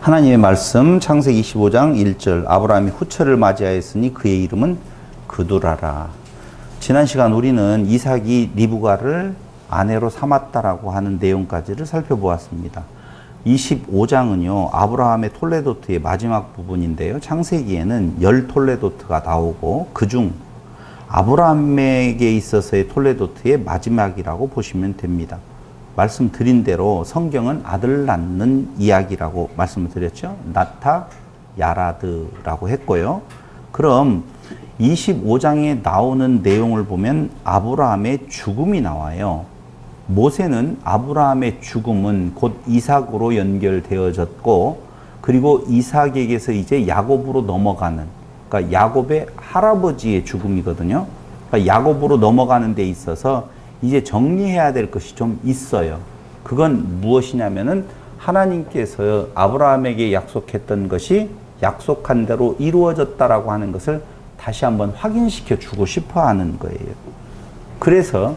하나님의 말씀 창세기 25장 1절 아브라함이 후처를 맞이하였으니 그의 이름은 그두라라. 지난 시간 우리는 이삭이 리브가를 아내로 삼았다라고 하는 내용까지를 살펴보았습니다. 25장은요 아브라함의 톨레도트의 마지막 부분인데요. 창세기에는 10톨레도트가 나오고 그중 아브라함에게 있어서의 톨레도트의 마지막이라고 보시면 됩니다. 말씀드린 대로 성경은 아들 낳는 이야기라고 말씀을 드렸죠. 나타 야라드라고 했고요. 그럼 25장에 나오는 내용을 보면 아브라함의 죽음이 나와요. 모세는 아브라함의 죽음은 곧 이삭으로 연결되어졌고, 그리고 이삭에게서 이제 야곱으로 넘어가는, 그러니까 야곱의 할아버지의 죽음이거든요. 그러니까 야곱으로 넘어가는 데 있어서 이제 정리해야 될 것이 좀 있어요. 그건 무엇이냐면은 하나님께서 아브라함에게 약속했던 것이 약속한 대로 이루어졌다라고 하는 것을 다시 한번 확인시켜 주고 싶어 하는 거예요. 그래서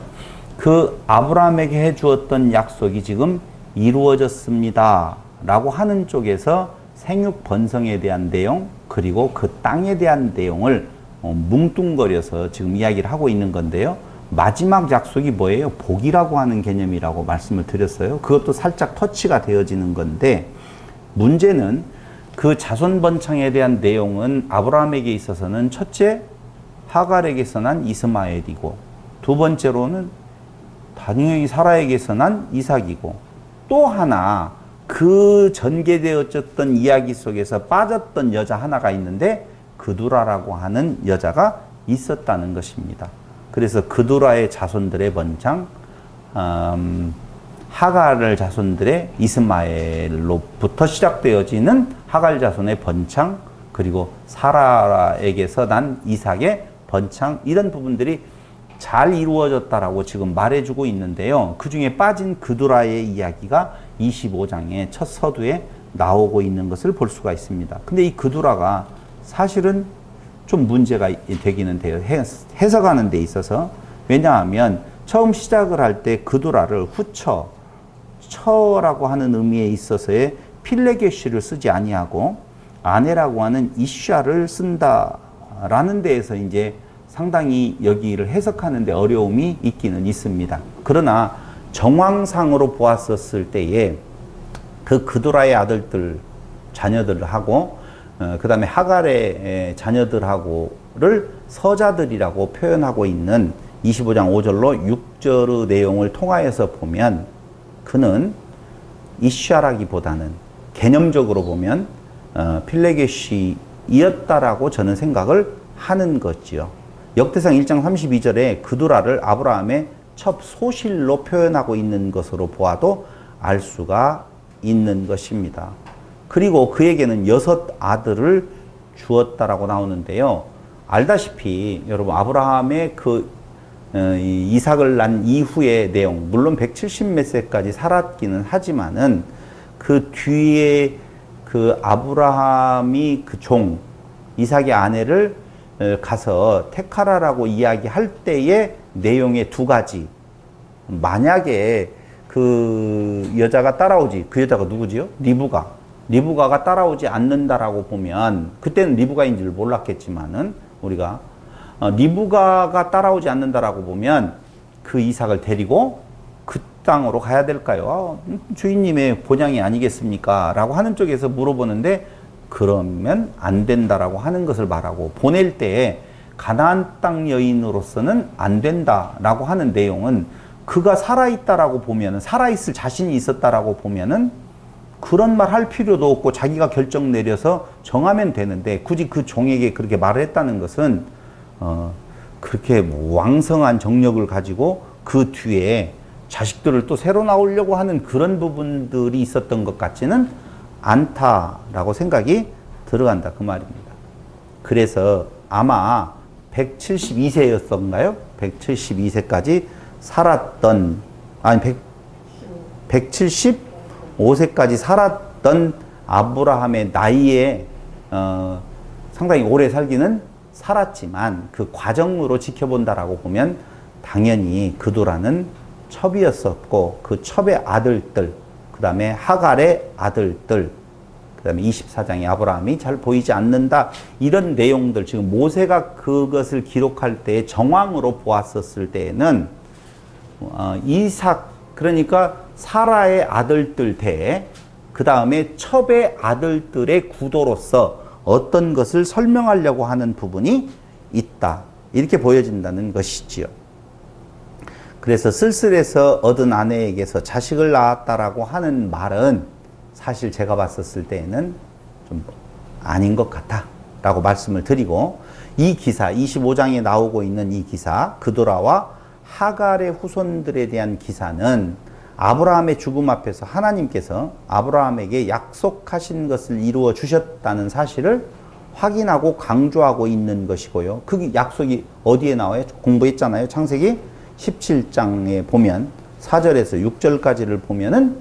그 아브라함에게 해 주었던 약속이 지금 이루어졌습니다 라고 하는 쪽에서 생육 번성에 대한 내용, 그리고 그 땅에 대한 내용을 뭉뚱거려서 지금 이야기를 하고 있는 건데요. 마지막 약속이 뭐예요? 복이라고 하는 개념이라고 말씀을 드렸어요. 그것도 살짝 터치가 되어지는 건데, 문제는 그 자손 번창에 대한 내용은 아브라함에게 있어서는 첫째 하갈에게서 난 이스마엘이고, 두 번째로는 당연히 사라에게서 난 이삭이고, 또 하나 그 전개되어졌던 이야기 속에서 빠졌던 여자 하나가 있는데 그두라라고 하는 여자가 있었다는 것입니다. 그래서 그두라의 자손들의 번창, 하갈의 자손들의 이스마엘로부터 시작되어지는 하갈 자손의 번창, 그리고 사라에게서 난 이삭의 번창, 이런 부분들이 잘 이루어졌다라고 지금 말해주고 있는데요. 그 중에 빠진 그두라의 이야기가 25장의 첫 서두에 나오고 있는 것을 볼 수가 있습니다. 근데 이 그두라가 사실은 좀 문제가 되기는 돼요. 해석하는 데 있어서. 왜냐하면 처음 시작을 할 때 그두라를 처라고 하는 의미에 있어서의 필레게시를 쓰지 아니하고 아내라고 하는 이샤를 쓴다라는 데에서 이제 상당히 여기를 해석하는 데 어려움이 있기는 있습니다. 그러나 정황상으로 보았었을 때에 그 그두라의 아들들, 자녀들하고 그 다음에 하갈의 자녀들하고를 서자들이라고 표현하고 있는 25장 5절로 6절의 내용을 통하여서 보면 그는 이샤라기보다는 개념적으로 보면 필레게시이었다라고 저는 생각을 하는 거지요. 역대상 1장 32절에 그두라를 아브라함의 첫 소실로 표현하고 있는 것으로 보아도 알 수가 있는 것입니다. 그리고 그에게는 6 아들을 주었다라고 나오는데요. 알다시피 여러분 아브라함의 그 이삭을 낳은 이후의 내용, 물론 170 몇 세까지 살았기는 하지만은 그 뒤에 그 아브라함이 그 종 이삭의 아내를 가서 택하라라고 이야기할 때의 내용의 2가지. 만약에 그 여자가 따라오지, 그 여자가 누구지요? 리브가가 따라오지 않는다라고 보면, 그때는 리브가인지를 몰랐겠지만은 우리가 리브가가 따라오지 않는다라고 보면 그 이삭을 데리고 그 땅으로 가야 될까요? 주인님의 본향이 아니겠습니까? 라고 하는 쪽에서 물어보는데, 그러면 안 된다라고 하는 것을 말하고, 보낼 때에 가나안 땅 여인으로서는 안 된다라고 하는 내용은 그가 살아있다라고 보면은, 살아있을 자신이 있었다라고 보면은 그런 말 할 필요도 없고 자기가 결정 내려서 정하면 되는데, 굳이 그 종에게 그렇게 말을 했다는 것은 그렇게 왕성한 정력을 가지고 그 뒤에 자식들을 또 새로 나오려고 하는 그런 부분들이 있었던 것 같지는 않다라고 생각이 들어간다 그 말입니다. 그래서 아마 172세였던가요? 172세까지 살았던, 아니 175세까지 살았던 아브라함의 나이에 상당히 오래 살기는 살았지만 그 과정으로 지켜본다라고 보면 당연히 그두라는 첩이었었고, 그 첩의 아들들, 그 다음에 하갈의 아들들, 그 다음에 24장의 아브라함이 잘 보이지 않는다. 이런 내용들, 지금 모세가 그것을 기록할 때 정황으로 보았었을 때에는, 이삭, 그러니까 사라의 아들들 대, 그 다음에 첩의 아들들의 구도로서 어떤 것을 설명하려고 하는 부분이 있다. 이렇게 보여진다는 것이지요. 그래서 쓸쓸해서 얻은 아내에게서 자식을 낳았다라고 하는 말은 사실 제가 봤었을 때에는 좀 아닌 것 같아 라고 말씀을 드리고, 이 기사 25장에 나오고 있는 이 기사 그도라와 하갈의 후손들에 대한 기사는 아브라함의 죽음 앞에서 하나님께서 아브라함에게 약속하신 것을 이루어 주셨다는 사실을 확인하고 강조하고 있는 것이고요. 그 약속이 어디에 나와요? 공부했잖아요. 창세기 17장에 보면 4절에서 6절까지를 보면은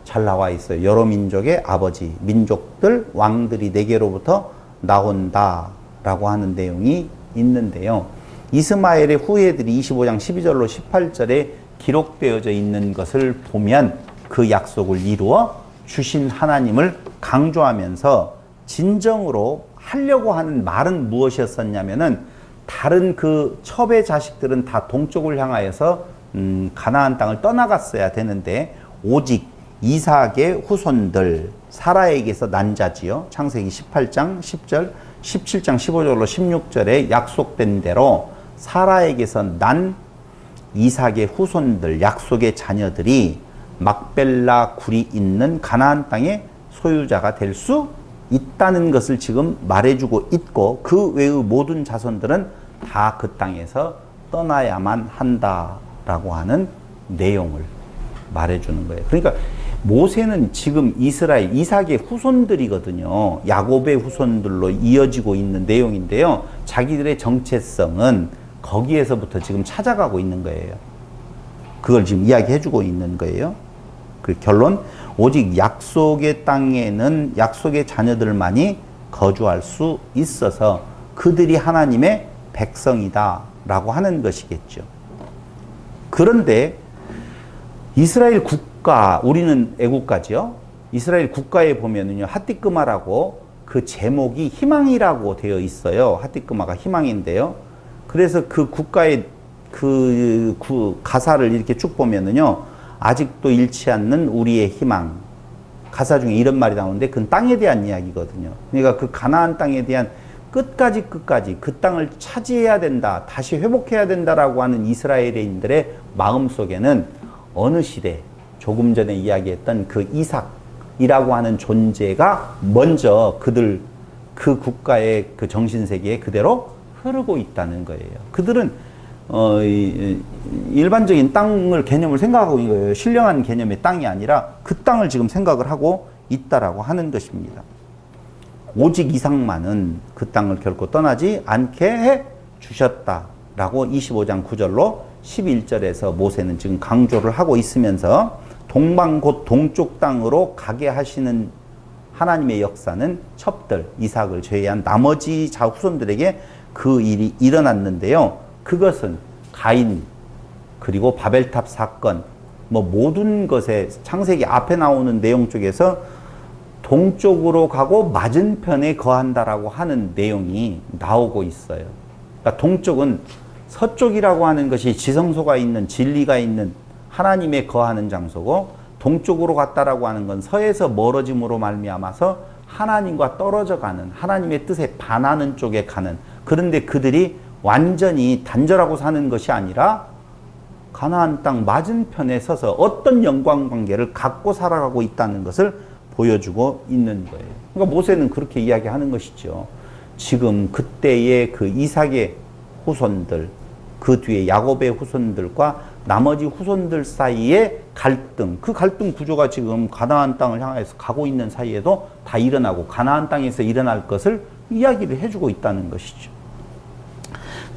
잘 나와 있어요. 여러 민족의 아버지, 민족들, 왕들이 내게로부터 나온다 라고 하는 내용이 있는데요. 이스마엘의 후예들이 25장 12절로 18절에 기록되어져 있는 것을 보면 그 약속을 이루어 주신 하나님을 강조하면서 진정으로 하려고 하는 말은 무엇이었었냐면은, 다른 그 첩의 자식들은 다 동쪽을 향하여서 가나안 땅을 떠나갔어야 되는데 오직 이삭의 후손들 사라에게서 난 자지요. 창세기 18장 10절, 17장 15절로 16절에 약속된 대로 사라에게서 난 이삭의 후손들, 약속의 자녀들이 막벨라 굴이 있는 가나안 땅의 소유자가 될 수 있다는 것을 지금 말해주고 있고, 그 외의 모든 자손들은 다 그 땅에서 떠나야만 한다라고 하는 내용을 말해주는 거예요. 그러니까 모세는 지금 이스라엘, 이삭의 후손들이거든요. 야곱의 후손들로 이어지고 있는 내용인데요. 자기들의 정체성은 거기에서부터 지금 찾아가고 있는 거예요. 그걸 지금 이야기해주고 있는 거예요. 그 결론, 오직 약속의 땅에는 약속의 자녀들만이 거주할 수 있어서 그들이 하나님의 백성이다 라고 하는 것이겠죠. 그런데 이스라엘 국가, 우리는 애국가죠. 이스라엘 국가에 보면은요, 핫디끄마라고 그 제목이 희망이라고 되어 있어요. 핫디끄마가 희망인데요. 그래서 그 국가의 그 가사를 이렇게 쭉 보면은요, 아직도 잃지 않는 우리의 희망. 가사 중에 이런 말이 나오는데 그건 땅에 대한 이야기거든요. 그러니까 그 가나안 땅에 대한 끝까지 그 땅을 차지해야 된다, 다시 회복해야 된다라고 하는 이스라엘인들의 마음속에는 어느 시대, 조금 전에 이야기했던 그 이삭이라고 하는 존재가 먼저 그들, 그 국가의 그 정신세계에 그대로 흐르고 있다는 거예요. 그들은 일반적인 땅을 개념을 생각하고 있는 거예요. 신령한 개념의 땅이 아니라 그 땅을 지금 생각을 하고 있다라고 하는 것입니다. 오직 이삭만은 그 땅을 결코 떠나지 않게 해 주셨다라고 25장 9절로 11절에서 모세는 지금 강조를 하고 있으면서, 동방 곧 동쪽 땅으로 가게 하시는 하나님의 역사는 첩들, 이삭을 제외한 나머지 자후손들에게 그 일이 일어났는데요. 그것은 가인, 그리고 바벨탑 사건, 뭐 모든 것에 창세기 앞에 나오는 내용 쪽에서 동쪽으로 가고 맞은편에 거한다라고 하는 내용이 나오고 있어요. 그러니까 동쪽은 서쪽이라고 하는 것이 지성소가 있는, 진리가 있는 하나님의 거하는 장소고, 동쪽으로 갔다라고 하는 건 서에서 멀어짐으로 말미암아서 하나님과 떨어져 가는, 하나님의 뜻에 반하는 쪽에 가는, 그런데 그들이 완전히 단절하고 사는 것이 아니라 가나안 땅 맞은편에 서서 어떤 영광관계를 갖고 살아가고 있다는 것을 보여주고 있는 거예요. 그러니까 모세는 그렇게 이야기하는 것이죠. 지금 그때의 그 이삭의 후손들, 그 뒤에 야곱의 후손들과 나머지 후손들 사이의 갈등, 그 갈등 구조가 지금 가나안 땅을 향해서 가고 있는 사이에도 다 일어나고 가나안 땅에서 일어날 것을 이야기를 해주고 있다는 것이죠.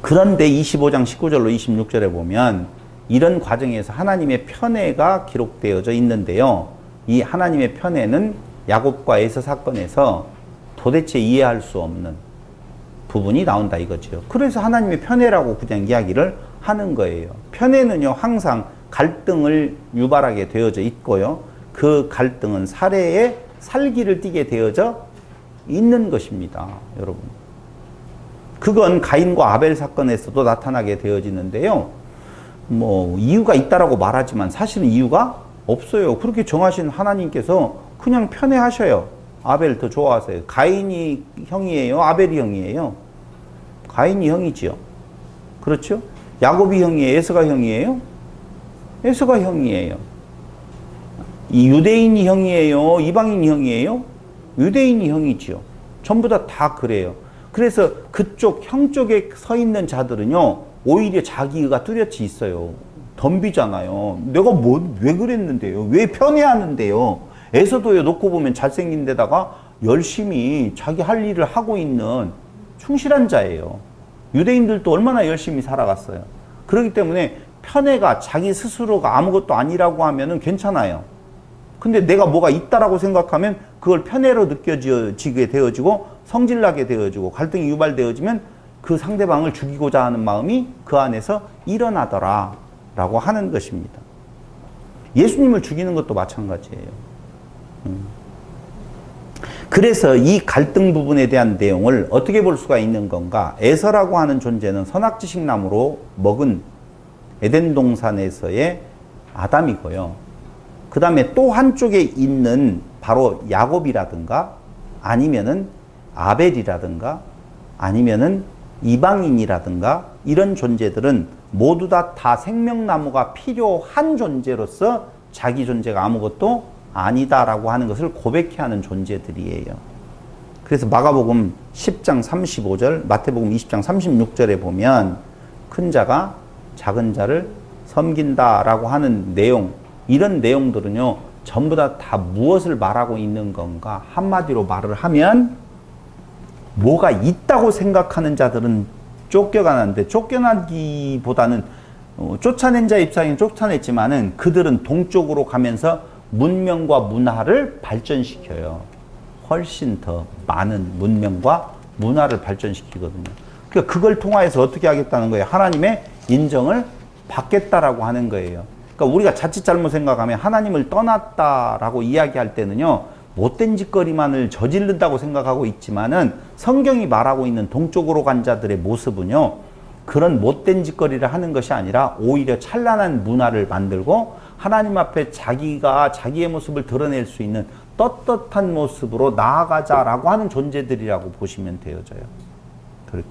그런데 25장 19절로 26절에 보면 이런 과정에서 하나님의 편애가 기록되어져 있는데요. 이 하나님의 편애는 야곱과 에서 사건에서 도대체 이해할 수 없는 부분이 나온다 이거죠. 그래서 하나님의 편애라고 그냥 이야기를 하는 거예요. 편애는요, 항상 갈등을 유발하게 되어져 있고요. 그 갈등은 살기를 띠게 되어져 있는 것입니다. 여러분. 그건 가인과 아벨 사건에서도 나타나게 되어지는데요. 뭐 이유가 있다라고 말하지만 사실은 이유가 없어요. 그렇게 정하신 하나님께서 그냥 편애하셔요. 아벨 더 좋아하세요. 가인이 형이에요? 아벨이 형이에요? 가인이 형이지요. 그렇죠? 야곱이 형이에요? 에서가 형이에요? 에서가 형이에요. 이 유대인이 형이에요? 이방인이 형이에요? 유대인이 형이지요. 전부 다 그래요. 그래서 그쪽 형 쪽에 서 있는 자들은요, 오히려 자기가 뚜렷이 있어요. 덤비잖아요. 내가 왜 그랬는데요? 왜 편애하는데요? 에서도요, 놓고 보면 잘생긴 데다가 열심히 자기 할 일을 하고 있는 충실한 자예요. 유대인들도 얼마나 열심히 살아갔어요. 그렇기 때문에 편애가 자기 스스로가 아무것도 아니라고 하면은 괜찮아요. 근데 내가 뭐가 있다라고 생각하면 그걸 편애로 느껴지게 되어지고 성질나게 되어지고 갈등이 유발되어지면 그 상대방을 죽이고자 하는 마음이 그 안에서 일어나더라 라고 하는 것입니다. 예수님을 죽이는 것도 마찬가지예요. 그래서 이 갈등 부분에 대한 내용을 어떻게 볼 수가 있는 건가? 에서라고 하는 존재는 선악지식 나무로 먹은 에덴 동산에서의 아담이고요. 그 다음에 또 한쪽에 있는 바로 야곱이라든가 아니면은 아벨이라든가 아니면은 이방인이라든가 이런 존재들은 모두 다 생명나무가 필요한 존재로서 자기 존재가 아무것도 아니다라고 하는 것을 고백해 하는 존재들이에요. 그래서 마가복음 10장 35절, 마태복음 20장 36절에 보면 큰 자가 작은 자를 섬긴다라고 하는 내용, 이런 내용들은요, 전부 다 무엇을 말하고 있는 건가? 한마디로 말을 하면 뭐가 있다고 생각하는 자들은 쫓겨가는데, 쫓겨나기보다는 쫓아낸 자 입장에 쫓아냈지만은 그들은 동쪽으로 가면서 문명과 문화를 발전시켜요. 훨씬 더 많은 문명과 문화를 발전시키거든요. 그러니까 그걸 통하여서 어떻게 하겠다는 거예요? 하나님의 인정을 받겠다라고 하는 거예요. 그러니까 우리가 자칫 잘못 생각하면 하나님을 떠났다라고 이야기할 때는요, 못된 짓거리만을 저지른다고 생각하고 있지만은 성경이 말하고 있는 동쪽으로 간 자들의 모습은요, 그런 못된 짓거리를 하는 것이 아니라 오히려 찬란한 문화를 만들고 하나님 앞에 자기가 자기의 모습을 드러낼 수 있는 떳떳한 모습으로 나아가자라고 하는 존재들이라고 보시면 되어져요. 그렇게.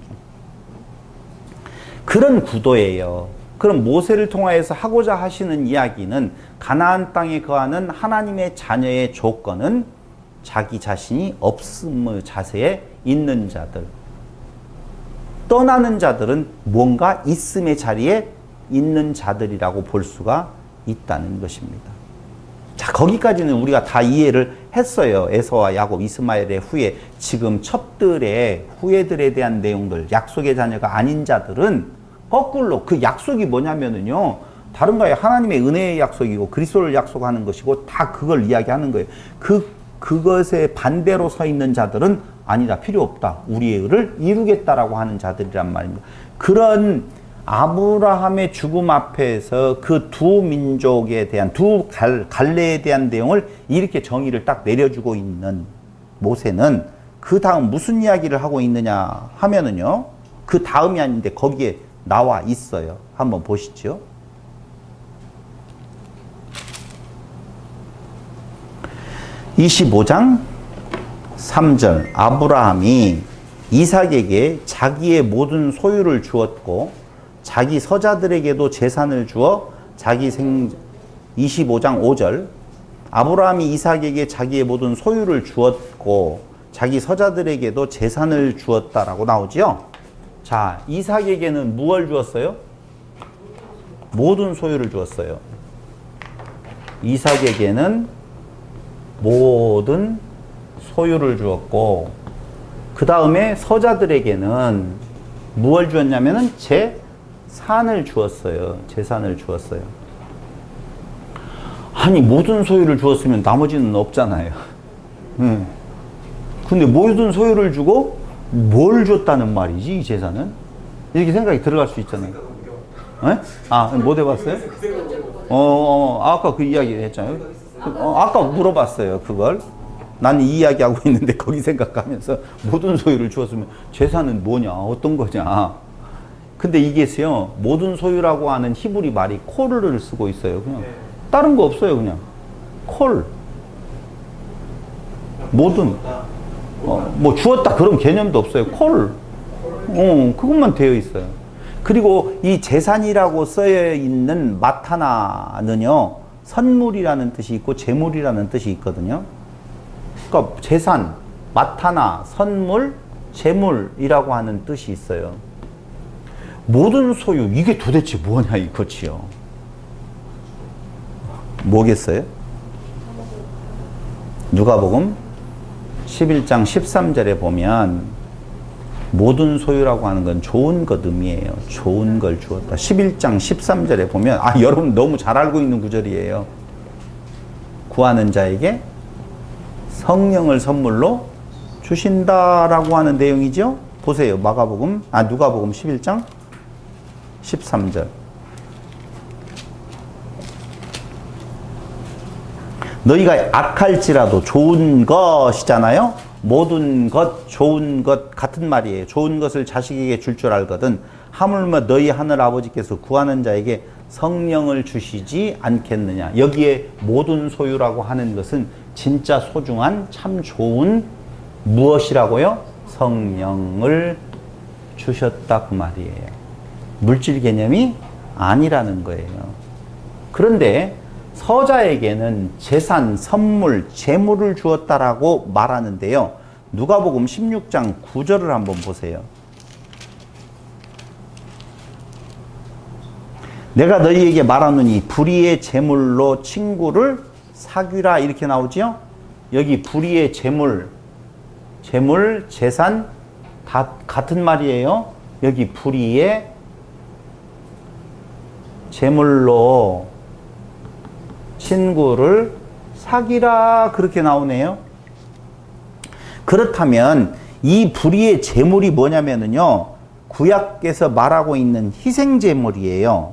그런 구도예요. 그럼 모세를 통하여서 하고자 하시는 이야기는 가나안 땅에 거하는 하나님의 자녀의 조건은 자기 자신이 없음의 자세에 있는 자들. 떠나는 자들은 뭔가 있음의 자리에 있는 자들이라고 볼 수가 있다는 것입니다. 자, 거기까지는 우리가 다 이해를 했어요. 에서와 야곱, 이스마엘의 후예, 지금 첩들의 후예들에 대한 내용들, 약속의 자녀가 아닌 자들은 거꾸로 그 약속이 뭐냐면은요, 다른 거예요. 하나님의 은혜의 약속이고 그리스도를 약속하는 것이고 다 그걸 이야기하는 거예요. 그것에 반대로 서 있는 자들은 아니다, 필요 없다, 우리의 의를 이루겠다라고 하는 자들이란 말입니다. 그런 아브라함의 죽음 앞에서 그 두 민족에 대한 두 갈래에 대한 내용을 이렇게 정의를 딱 내려주고 있는 모세는 그 다음 무슨 이야기를 하고 있느냐 하면은요, 그 다음이 아닌데 거기에 나와 있어요. 한번 보시죠. 25장 3절, 아브라함이 이삭에게 자기의 모든 소유를 주었고 자기 서자들에게도 재산을 주어 25장 5절, 아브라함이 이삭에게 자기의 모든 소유를 주었고 자기 서자들에게도 재산을 주었다라고 나오지요. 자, 이삭에게는 무엇을 주었어요? 모든 소유를 주었어요. 이삭에게는 모든 소유를 주었고, 그 다음에 서자들에게는 무엇을 주었냐면은 재산을 주었어요. 재산을 주었어요. 아니, 모든 소유를 주었으면 나머지는 없잖아요. 근데 모든 소유를 주고 뭘 줬다는 말이지, 이 재산은? 이렇게 생각이 들어갈 수 있잖아요. 네? 아, 못 해봤어요? 아까 그 이야기 했잖아요. 아까 물어봤어요, 그걸. 나는 이 이야기하고 있는데 거기 생각하면서 모든 소유를 주었으면 재산은 뭐냐, 어떤 거냐. 근데 이게요, 모든 소유라고 하는 히브리 말이 콜을 쓰고 있어요. 그냥 다른 거 없어요. 그냥 콜. 모든 뭐 주었다 그런 개념도 없어요. 콜. 그것만 되어 있어요. 그리고 이 재산이라고 쓰여 있는 마타나는요, 선물이라는 뜻이 있고 재물이라는 뜻이 있거든요. 그러니까 재산, 마타나, 선물, 재물이라고 하는 뜻이 있어요. 모든 소유, 이게 도대체 뭐냐 이거지요. 뭐겠어요? 누가복음 11장 13절에 보면 모든 소유라고 하는 건 좋은 것 의미예요. 좋은 걸 주었다. 11장 13절에 보면, 여러분 너무 잘 알고 있는 구절이에요. 구하는 자에게 성령을 선물로 주신다라고 하는 내용이죠. 보세요. 누가복음 11장 13절. 너희가 악할지라도 좋은 것이잖아요. 모든 것, 좋은 것 같은 말이에요. 좋은 것을 자식에게 줄 줄 알거든 하물며 너희 하늘 아버지께서 구하는 자에게 성령을 주시지 않겠느냐. 여기에 모든 소유라고 하는 것은 진짜 소중한 참 좋은 무엇이라고요? 성령을 주셨다 그 말이에요. 물질 개념이 아니라는 거예요. 그런데 서자에게는 재산, 선물, 재물을 주었다라고 말하는데요. 누가복음 16장 9절을 한번 보세요. 내가 너희에게 말하노니 불의의 재물로 친구를 사귀라 이렇게 나오지요. 여기 불의의 재물, 재산 다 같은 말이에요. 여기 불의의 재물로 친구를 사귀라 그렇게 나오네요. 그렇다면 이 불의의 재물이 뭐냐면요, 구약에서 말하고 있는 희생재물이에요.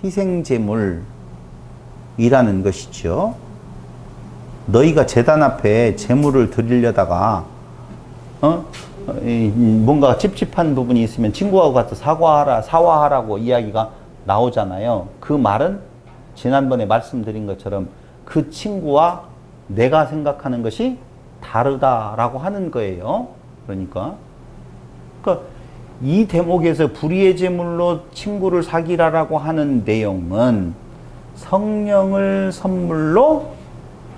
희생재물이라는 것이죠. 너희가 제단 앞에 재물을 드리려다가 뭔가 찝찝한 부분이 있으면 친구하고 가서 사과하라고 이야기가 나오잖아요. 그 말은 지난번에 말씀드린 것처럼 그 친구와 내가 생각하는 것이 다르다라고 하는 거예요. 그러니까 이 대목에서 불의의 제물로 친구를 사귀라라고 하는 내용은 성령을 선물로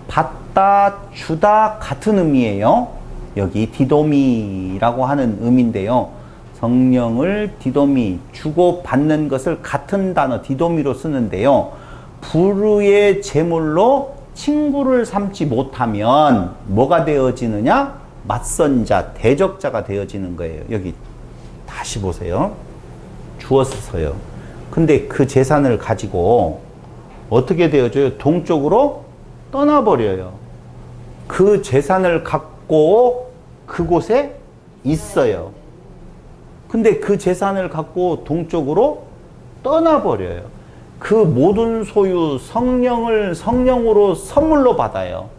받다, 주다 같은 의미예요. 여기 디도미라고 하는 의미인데요. 성령을 디도미, 주고 받는 것을 같은 단어 디도미로 쓰는데요. 불의의 제물로 친구를 삼지 못하면 뭐가 되어지느냐? 맞선자, 대적자가 되어지는 거예요. 여기 다시 보세요. 주었어요. 근데 그 재산을 가지고 어떻게 되어져요? 동쪽으로 떠나버려요. 그 재산을 갖고 그곳에 있어요. 근데 그 재산을 갖고 동쪽으로 떠나버려요. 그 모든 소유 성령으로 선물로 받아요.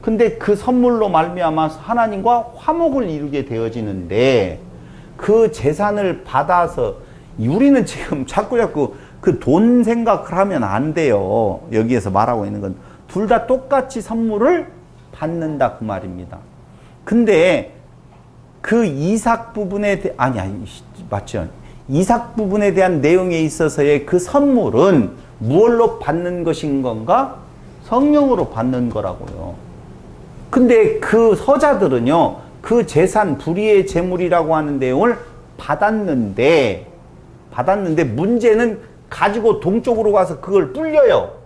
근데 그 선물로 말미암아 하나님과 화목을 이루게 되어지는데 그 재산을 받아서 우리는 지금 자꾸 그 돈 생각을 하면 안 돼요. 여기에서 말하고 있는 건 둘 다 똑같이 선물을 받는다 그 말입니다. 근데 그 이삭 부분에 맞죠? 이삭 부분에 대한 내용에 있어서의 그 선물은 무엇로 받는 것인 건가? 성령으로 받는 거라고요. 근데 그 서자들은요, 그 재산, 불의의 재물이라고 하는 내용을 받았는데 문제는 가지고 동쪽으로 가서 그걸 불려요.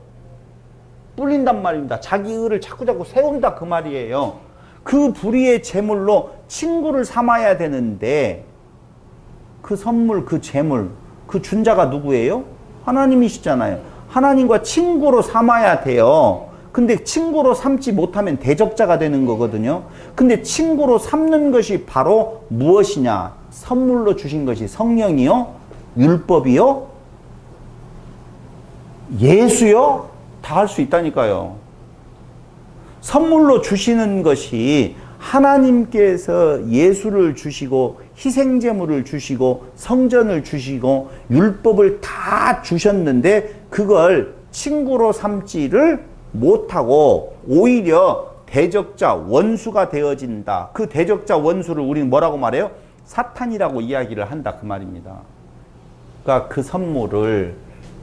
불린단 말입니다. 자기 의를 자꾸 세운다 그 말이에요. 그 불의의 재물로 친구를 삼아야 되는데 그 선물, 그 재물, 그 준자가 누구예요? 하나님이시잖아요. 하나님과 친구로 삼아야 돼요. 근데 친구로 삼지 못하면 대적자가 되는 거거든요. 근데 친구로 삼는 것이 바로 무엇이냐? 선물로 주신 것이 성령이요? 율법이요? 예수요? 다 할 수 있다니까요. 선물로 주시는 것이 하나님께서 예수를 주시고 희생제물을 주시고 성전을 주시고 율법을 다 주셨는데 그걸 친구로 삼지를 못하고 오히려 대적자 원수가 되어진다. 그 대적자 원수를 우리는 뭐라고 말해요? 사탄이라고 이야기를 한다 그 말입니다. 그러니까 그 선물을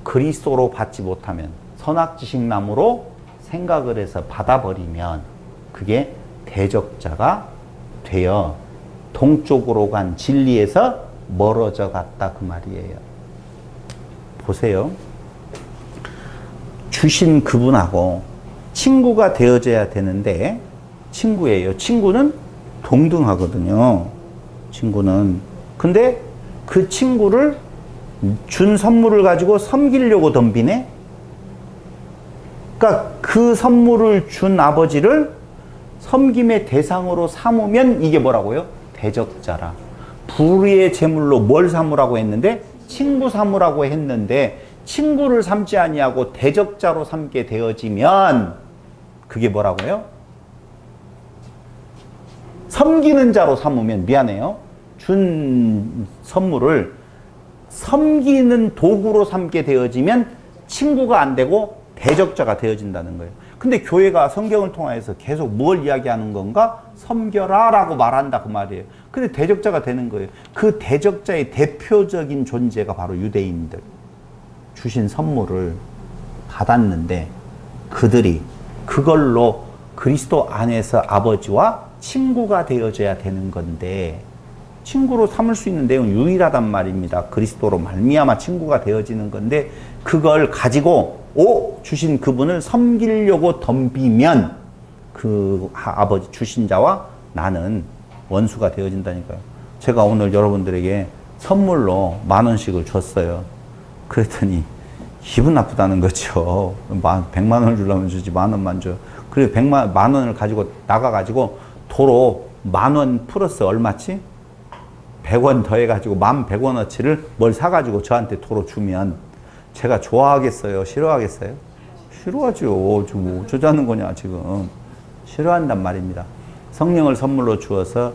그리스도로 받지 못하면 선악지식나무로 생각을 해서 받아버리면 그게 대적자가 되어 동쪽으로 간 진리에서 멀어져 갔다 그 말이에요. 보세요. 주신 그분하고 친구가 되어져야 되는데 친구예요. 친구는 동등하거든요. 친구는. 근데 그 친구를 준 선물을 가지고 섬기려고 덤비네. 그러니까 그 선물을 준 아버지를 섬김의 대상으로 삼으면 이게 뭐라고요? 대적자라. 불의의 제물로 뭘 삼으라고 했는데 친구 삼으라고 했는데 친구를 삼지 아니하고 대적자로 삼게 되어지면 그게 뭐라고요? 섬기는 자로 삼으면 미안해요. 준 선물을 섬기는 도구로 삼게 되어지면 친구가 안 되고 대적자가 되어진다는 거예요. 근데 교회가 성경을 통해서 계속 뭘 이야기하는 건가? 섬겨라 라고 말한다 그 말이에요. 근데 대적자가 되는 거예요. 그 대적자의 대표적인 존재가 바로 유대인들. 주신 선물을 받았는데 그들이 그걸로 그리스도 안에서 아버지와 친구가 되어져야 되는 건데 친구로 삼을 수 있는 내용은 유일하단 말입니다. 그리스도로 말미암아 친구가 되어지는 건데 그걸 가지고 주신 그분을 섬기려고 덤비면 그 아버지 주신 자와 나는 원수가 되어진다니까요. 제가 오늘 여러분들에게 선물로 10,000원씩을 줬어요. 그랬더니 기분 나쁘다는 거죠. 100만 원을 주려면 주지 10,000원만 줘. 그래서 10,000원을 가지고 나가가지고 도로 10,000원 플러스 얼마치? 100원 더해가지고 11,100원어치를 뭘 사가지고 저한테 도로 주면 제가 좋아하겠어요? 싫어하겠어요? 싫어하죠. 지금 어쩌자는 거냐 지금. 싫어한단 말입니다. 성령을 선물로 주어서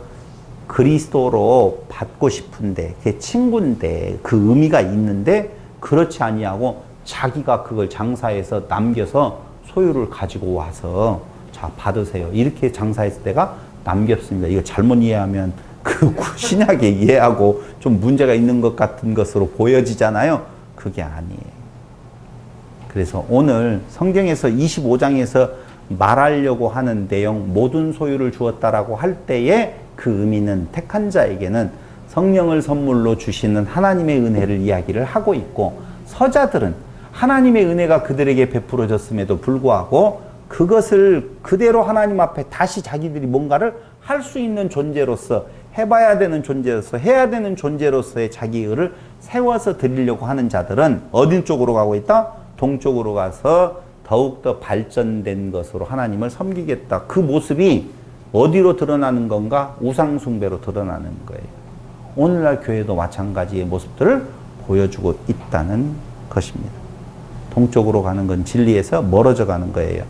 그리스도로 받고 싶은데 그게 친구인데 그 의미가 있는데 그렇지 아니하고 자기가 그걸 장사해서 남겨서 소유를 가지고 와서 자 받으세요. 이렇게 장사했을 때가 남겼습니다. 이거 잘못 이해하면 그 신약에 이해하고 좀 문제가 있는 것 같은 것으로 보여지잖아요. 그게 아니에요. 그래서 오늘 성경에서 25장에서 말하려고 하는 내용 모든 소유를 주었다라고 할 때에 그 의미는 택한 자에게는 성령을 선물로 주시는 하나님의 은혜를 이야기를 하고 있고 서자들은 하나님의 은혜가 그들에게 베풀어졌음에도 불구하고 그것을 그대로 하나님 앞에 다시 자기들이 뭔가를 할 수 있는 존재로서 해봐야 되는 존재로서 해야 되는 존재로서의 자기 의를 세워서 드리려고 하는 자들은 어디 쪽으로 가고 있다? 동쪽으로 가서 더욱더 발전된 것으로 하나님을 섬기겠다. 그 모습이 어디로 드러나는 건가? 우상숭배로 드러나는 거예요. 오늘날 교회도 마찬가지의 모습들을 보여주고 있다는 것입니다. 동쪽으로 가는 건 진리에서 멀어져 가는 거예요.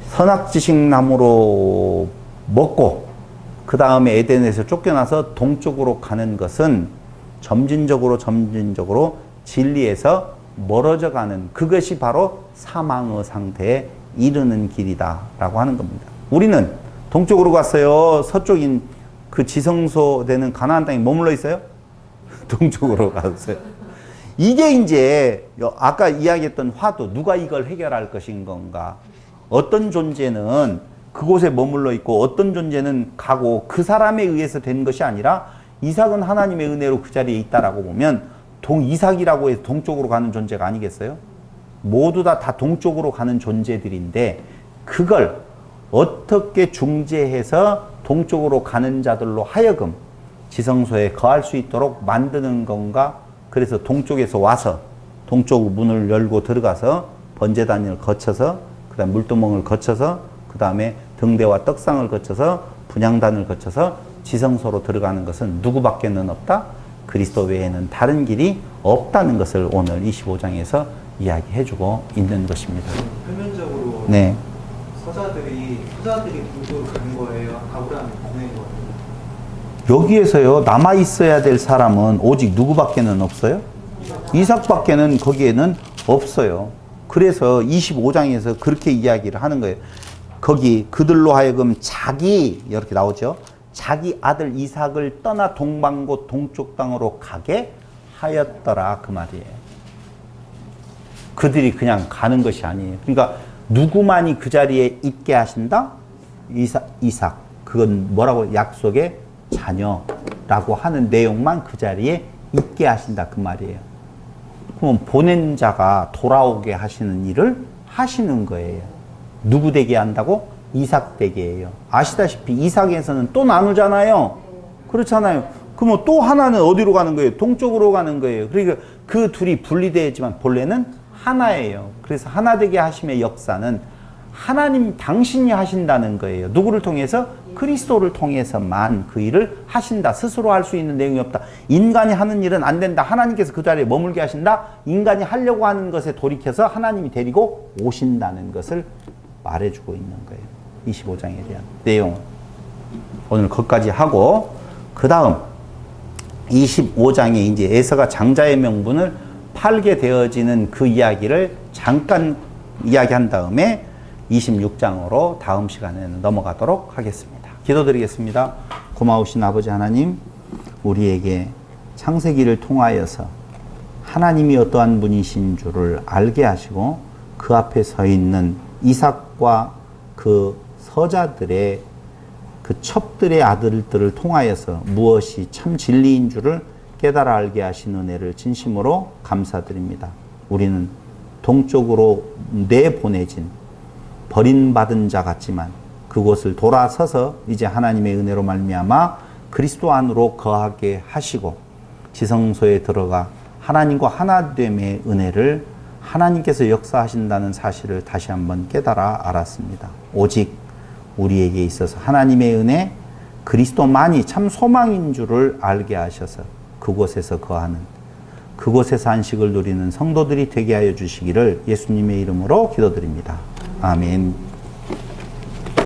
선악지식 나무로 먹고 그 다음에 에덴에서 쫓겨나서 동쪽으로 가는 것은 점진적으로 진리에서 멀어져 가는 그것이 바로 사망의 상태에 이르는 길이다 라고 하는 겁니다. 우리는 동쪽으로 갔어요. 서쪽인 그 지성소 되는 가나안 땅에 머물러 있어요? 동쪽으로 갔어요. 이게 이제 아까 이야기했던 화두 누가 이걸 해결할 것인 건가? 어떤 존재는 그곳에 머물러 있고 어떤 존재는 가고 그 사람에 의해서 된 것이 아니라 이삭은 하나님의 은혜로 그 자리에 있다라고 보면 이삭이라고 해서 동쪽으로 가는 존재가 아니겠어요? 모두 다 동쪽으로 가는 존재들인데 그걸 어떻게 중재해서 동쪽으로 가는 자들로 하여금 지성소에 거할 수 있도록 만드는 건가? 그래서 동쪽에서 와서 동쪽 문을 열고 들어가서 번제단을 거쳐서 그 다음 물두멍을 거쳐서 그 다음에 등대와 떡상을 거쳐서 분향단을 거쳐서 지성소로 들어가는 것은 누구밖에는 없다? 그리스도 외에는 다른 길이 없다는 것을 오늘 25장에서 이야기해주고 있는 것입니다. 표면적으로 네. 서자들이 이스라엘이 후사들이 북으로 간 거예요? 아브라함이 보낸 거예요? 여기에서요, 남아 있어야 될 사람은 오직 누구밖에는 없어요? 이삭밖에는 거기에는 없어요. 그래서 25장에서 그렇게 이야기를 하는 거예요. 거기 그들로 하여금 자기, 이렇게 나오죠. 자기 아들 이삭을 떠나 동방고 동쪽 땅으로 가게 하였더라, 그 말이에요. 그들이 그냥 가는 것이 아니에요. 그러니까 누구만이 그 자리에 있게 하신다? 이삭. 그건 뭐라고? 약속의 자녀라고 하는 내용만 그 자리에 있게 하신다, 그 말이에요. 그럼 보낸 자가 돌아오게 하시는 일을 하시는 거예요. 누구 되게 한다고? 이삭 되게 해요. 아시다시피 이삭에서는 또 나누잖아요. 그렇잖아요. 그러면 또 하나는 어디로 가는 거예요? 동쪽으로 가는 거예요. 그러니까 그 둘이 분리되지만 본래는 하나예요. 그래서 하나 되게 하심의 역사는 하나님 당신이 하신다는 거예요. 누구를 통해서? 그리스도를 통해서만 그 일을 하신다. 스스로 할 수 있는 내용이 없다. 인간이 하는 일은 안 된다. 하나님께서 그 자리에 머물게 하신다. 인간이 하려고 하는 것에 돌이켜서 하나님이 데리고 오신다는 것을 말해주고 있는 거예요. 25장에 대한 내용. 오늘 거기까지 하고, 그 다음 25장에 이제 에서가 장자의 명분을 팔게 되어지는 그 이야기를 잠깐 이야기한 다음에 26장으로 다음 시간에는 넘어가도록 하겠습니다. 기도드리겠습니다. 고마우신 아버지 하나님, 우리에게 창세기를 통하여서 하나님이 어떠한 분이신 줄을 알게 하시고 그 앞에 서 있는 이삭과 그 서자들의 그 첩들의 아들들을 통하여서 무엇이 참 진리인 줄을 깨달아 알게 하신 은혜를 진심으로 감사드립니다. 우리는 동쪽으로 내보내진 버림받은 자 같지만 그곳을 돌아서서 이제 하나님의 은혜로 말미암아 그리스도 안으로 거하게 하시고 지성소에 들어가 하나님과 하나됨의 은혜를 하나님께서 역사하신다는 사실을 다시 한번 깨달아 알았습니다. 오직 우리에게 있어서 하나님의 은혜, 그리스도만이 참 소망인 줄을 알게 하셔서 그곳에서 거하는, 그곳에서 안식을 누리는 성도들이 되게 하여 주시기를 예수님의 이름으로 기도드립니다. 아멘.